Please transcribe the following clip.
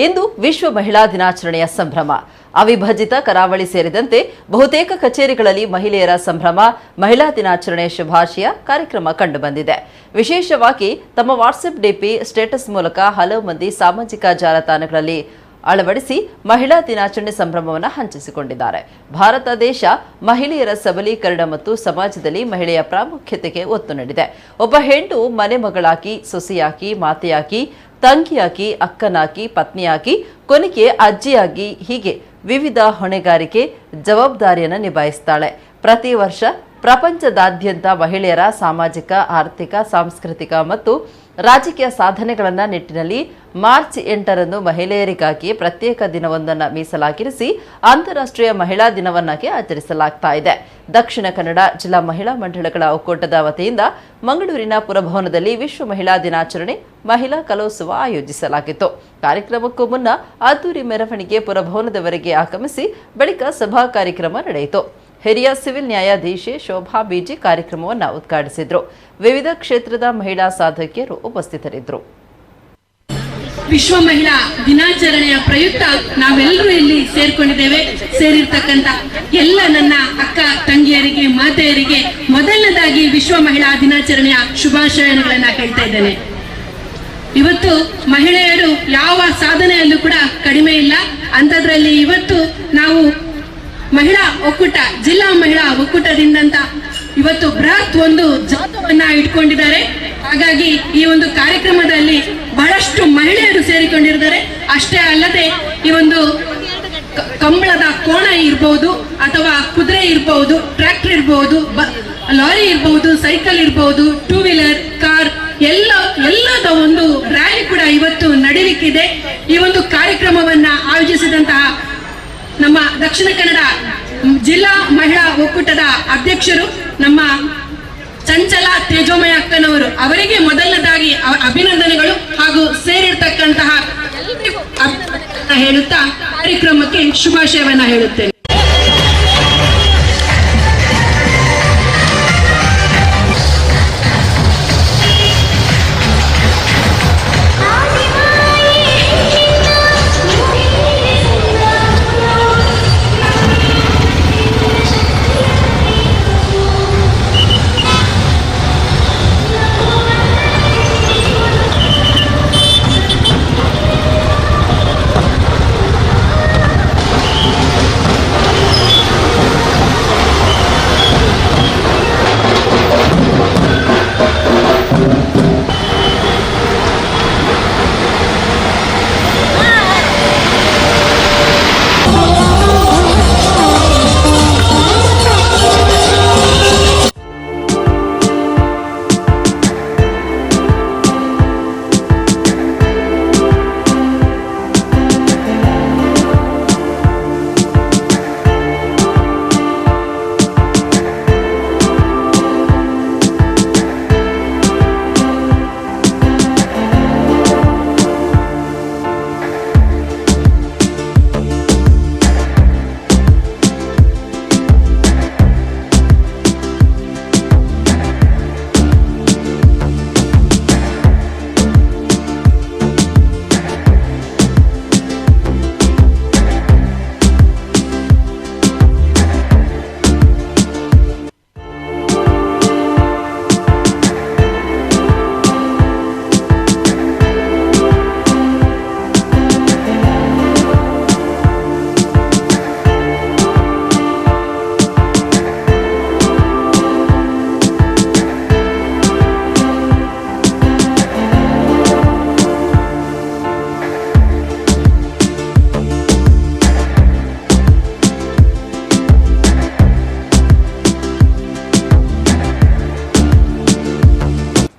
ಇಂದು ವಿಶ್ವ ಮಹಿಳಾ ದಿನಾಚರಣೆಯ ಸಂಭ್ರಮ. ಅವಿಭಜಿತ ಕರಾವಳಿ ಸೇರಿದಂತೆ ಬಹುತೇಕ ಕಚೇರಿಗಳಲ್ಲಿ ಮಹಿಳೆಯರ ಸಂಭ್ರಮ, ಮಹಿಳಾ ದಿನಾಚರಣೆ ಶುಭಾಶಯ ಕಾರ್ಯಕ್ರಮ ಕಂಡುಬಂದಿದೆ. ವಿಶೇಷವಾಗಿ ತಮ್ಮ ವಾಟ್ಸ್ಆಪ್ ಡಿಪಿ ಸ್ಟೇಟಸ್ ಮೂಲಕ ಹಲವು ಮಂದಿ ಸಾಮಾಜಿಕ ಜಾಲತಾಣಗಳಲ್ಲಿ ಅಳವಡಿಸಿ ಮಹಿಳಾ ದಿನಾಚರಣೆ ಸಂಭ್ರಮವನ್ನು ಹಂಚಿಸಿಕೊಂಡಿದ್ದಾರೆ. ಭಾರತ ದೇಶ ಮಹಿಳೆಯರ ಸಬಲೀಕರಣ ಮತ್ತು ಸಮಾಜದಲ್ಲಿ ಮಹಿಳೆಯ ಪ್ರಾಮುಖ್ಯತೆಗೆ ಒತ್ತು ನೀಡಿದೆ. ಒಬ್ಬ ಹೆಣ್ಣು ಮನೆ ಮಗಳಾಗಿ, ಸೊಸೆಯಾಗಿ, ಮಾತೆಯಾಗಿ, ತಂಗಿಯಾಗಿ, ಅಕ್ಕನಾಗಿ, ಪತ್ನಿಯಾಗಿ, ಕೊನೆಗೆ ಅಜ್ಜಿಯಾಗಿ ಹೀಗೆ ವಿವಿಧ ಹೊಣೆಗಾರಿಕೆ ಜವಾಬ್ದಾರಿಯನ್ನು ನಿಭಾಯಿಸುತ್ತಾಳೆ. ಪ್ರತಿ ವರ್ಷ ಪ್ರಪಂಚದಾದ್ಯಂತ ಮಹಿಳೆಯರ ಸಾಮಾಜಿಕ, ಆರ್ಥಿಕ, ಸಾಂಸ್ಕೃತಿಕ ಮತ್ತು ರಾಜಕೀಯ ಸಾಧನೆಗಳ ನಿಟ್ಟಿನಲ್ಲಿ ಮಾರ್ಚ್ 8ರಂದು ಮಹಿಳೆಯರಿಗಾಗಿ ಪ್ರತ್ಯೇಕ ದಿನವೊಂದನ್ನು ಮೀಸಲಾಗಿರಿಸಿ ಅಂತಾರಾಷ್ಟ್ರೀಯ ಮಹಿಳಾ ದಿನವನ್ನಾಗಿ ಆಚರಿಸಲಾಗ್ತಾ ಇದೆ. ದಕ್ಷಿಣ ಕನ್ನಡ ಜಿಲ್ಲಾ ಮಹಿಳಾ ಮಂಡಳಗಳ ಒಕ್ಕೂಟದ ವತಿಯಿಂದ ಮಂಗಳೂರಿನ ಪುರಭವನದಲ್ಲಿ ವಿಶ್ವ ಮಹಿಳಾ ದಿನಾಚರಣೆ ಮಹಿಳಾ ಕಲೋತ್ಸವ ಆಯೋಜಿಸಲಾಗಿತ್ತು. ಕಾರ್ಯಕ್ರಮಕ್ಕೂ ಮುನ್ನ ಅದ್ದೂರಿ ಮೆರವಣಿಗೆ ಪುರಭವನದವರೆಗೆ ಆಗಮಿಸಿ ಬಳಿಕ ಸಭಾ ಕಾರ್ಯಕ್ರಮ ನಡೆಯಿತು. ಹಿರಿಯ ಸಿವಿಲ್ ನ್ಯಾಯಾಧೀಶೆ ಶೋಭಾ ಬಿಜಿ ಕಾರ್ಯಕ್ರಮವನ್ನು ಉದ್ಘಾಟಿಸಿದರು. ವಿವಿಧ ಕ್ಷೇತ್ರದ ಮಹಿಳಾ ಸಾಧಕಿಯರು ಉಪಸ್ಥಿತರಿದ್ದರು. ವಿಶ್ವ ಮಹಿಳಾ ದಿನಾಚರಣೆಯ ಪ್ರಯುಕ್ತ ನಾವೆಲ್ಲರೂ ಇಲ್ಲಿ ಸೇರ್ಕೊಂಡಿದ್ದೇವೆ. ಸೇರಿರ್ತಕ್ಕಂಥ ಎಲ್ಲ ನನ್ನ ಅಕ್ಕ ತಂಗಿಯರಿಗೆ, ಮಾತೆಯರಿಗೆ ಮೊದಲನೇದಾಗಿ ವಿಶ್ವ ಮಹಿಳಾ ದಿನಾಚರಣೆಯ ಶುಭಾಶಯಗಳನ್ನು ಹೇಳ್ತಾ ಇದ್ದೇನೆ. ಇವತ್ತು ಮಹಿಳೆಯರು ಯಾವ ಸಾಧನೆಯಲ್ಲೂ ಕೂಡ ಕಡಿಮೆ ಇಲ್ಲ. ಅಂಥದ್ರಲ್ಲಿ ಇವತ್ತು ನಾವು ಮಹಿಳಾ ಒಕ್ಕೂಟ, ಜಿಲ್ಲಾ ಮಹಿಳಾ ಒಕ್ಕೂಟದಿಂದ ಇವತ್ತು ಬೃಹತ್ ಒಂದು ಜಾಥವನ್ನ ಇಟ್ಕೊಂಡಿದ್ದಾರೆ. ಹಾಗಾಗಿ ಈ ಒಂದು ಕಾರ್ಯಕ್ರಮದಲ್ಲಿ ಬಹಳಷ್ಟು ಮಹಿಳೆಯರು ಸೇರಿಕೊಂಡಿದ್ದಾರೆ. ಅಷ್ಟೇ ಅಲ್ಲದೆ ಈ ಒಂದು ಕಂಬಳದ ಕೋಣ ಇರಬಹುದು, ಅಥವಾ ಕುದುರೆ ಇರಬಹುದು, ಟ್ರ್ಯಾಕ್ಟರ್ ಇರಬಹುದು, ಲಾರಿ ಇರಬಹುದು, ಸೈಕಲ್ ಇರಬಹುದು, ಟೂ ವೀಲರ್, ಕಾರ್ ಎಲ್ಲದ ಒಂದು ರ್ಯಾಲಿ ಕೂಡ ಇವತ್ತು ನಡೀಲಿಕ್ಕಿದೆ. ಈ ಒಂದು ಕಾರ್ಯಕ್ರಮವನ್ನ ಆಯೋಜಿಸಿದಂತಹ ನಮ್ಮ ದಕ್ಷಿಣ ಕನ್ನಡ ಜಿಲ್ಲಾ ಮಹಿಳಾ ಒಕ್ಕೂಟದ ಅಧ್ಯಕ್ಷರು ನಮ್ಮ ಚಂಚಲ ತೇಜೋಮಯ ಅಕ್ಕನವರು, ಅವರಿಗೆ ಮೊದಲನೇದಾಗಿ ಅಭಿನಂದನೆಗಳು ಹಾಗೂ ಸೇರಿರ್ತಕ್ಕಂತಹ ಹೇಳುತ್ತಾ ಕಾರ್ಯಕ್ರಮಕ್ಕೆ ಶುಭಾಶಯವನ್ನ ಹೇಳುತ್ತೇನೆ.